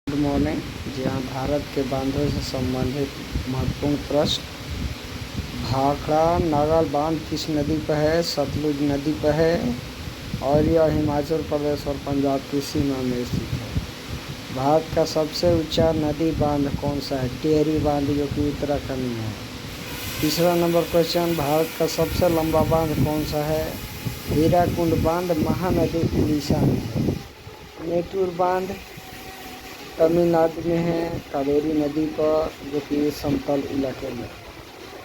Good morning. जी हाँ, भारत के बांधों से संबंधित महत्वपूर्ण प्रश्न। भाखड़ा नागल बांध किस नदी पर है? सतलुज नदी पर है और यह हिमाचल प्रदेश और पंजाब की सीमा में स्थित है। भारत का सबसे ऊंचा नदी बांध कौन सा है? टिहरी बांध, जो कि उत्तराखंड में है। तीसरा नंबर क्वेश्चन, भारत का सबसे लंबा बांध कौन सा है? हीराकुंड बांध महानदी उड़ीसा में है। मेटूर बांध तमिलनाडु में है, कावेरी नदी पर, जो कि समतल इलाके में।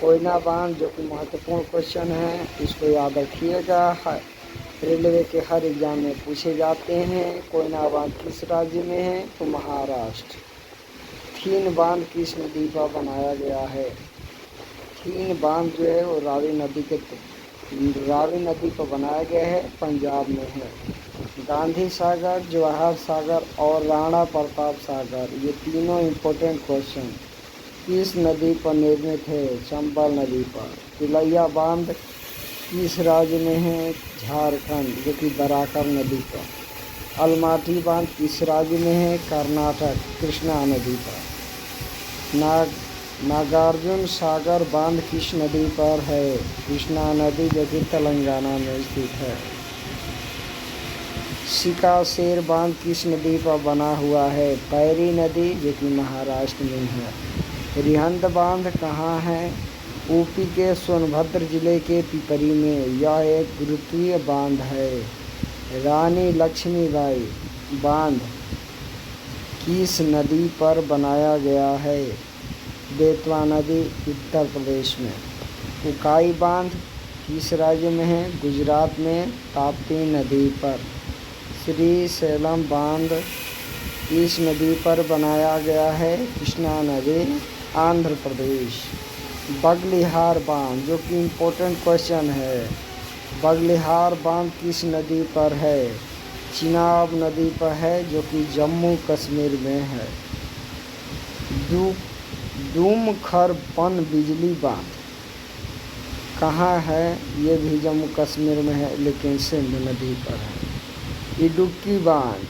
कोयना बांध, जो कि महत्वपूर्ण क्वेश्चन है, इसको याद रखिएगा, रेलवे के हर एग्जाम में पूछे जाते हैं। कोयना बांध किस राज्य में है? तो महाराष्ट्र। थीन बांध किस नदी पर बनाया गया है? थीन बांध जो है वो रावी नदी पर बनाया गया है, पंजाब में है। गांधी सागर, जवाहर सागर और राणा प्रताप सागर, ये तीनों इम्पोर्टेंट क्वेश्चन किस नदी पर निर्मित है? चंबल नदी पर। तिलैया बांध किस राज्य में है? झारखंड, जो कि बराकर नदी पर। अलमाटी बांध किस राज्य में है? कर्नाटक, कृष्णा नदी पर। नागार्जुन सागर बांध किस नदी पर है? कृष्णा नदी, जो कि तेलंगाना में स्थित है। सिकासेर बांध किस नदी पर बना हुआ है? पैरी नदी, जो कि महाराष्ट्र में है। रिहंद बांध कहाँ है? यूपी के सोनभद्र जिले के पिपरी में। यह एक गुरुत्वीय बांध है। रानी लक्ष्मीबाई बांध किस नदी पर बनाया गया है? बेतवा नदी, उत्तर प्रदेश में। उकाई बांध किस राज्य में है? गुजरात में, ताप्ती नदी पर। श्री सेलम बांध किस नदी पर बनाया गया है? कृष्णा नदी, आंध्र प्रदेश। बगलिहार बांध, जो कि इम्पोर्टेंट क्वेश्चन है, बगलिहार बांध किस नदी पर है? चिनाब नदी पर है, जो कि जम्मू कश्मीर में है। दूमखर पन बिजली बांध कहाँ है? ये भी जम्मू कश्मीर में है, लेकिन सिंध नदी पर है। इडुक्की बांध,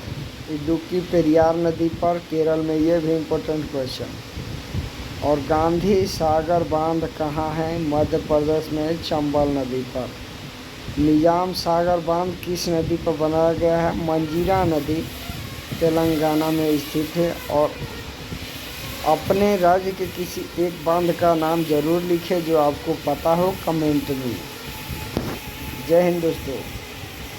इडुक्की पेरियार नदी पर, केरल में, ये भी इम्पोर्टेंट क्वेश्चन। और गांधी सागर बांध कहाँ है? मध्य प्रदेश में, चंबल नदी पर। निजाम सागर बांध किस नदी पर बनाया गया है? मंजीरा नदी, तेलंगाना में स्थित है। और अपने राज्य के किसी एक बांध का नाम जरूर लिखें जो आपको पता हो, कमेंट में। जय हिंद दोस्तों।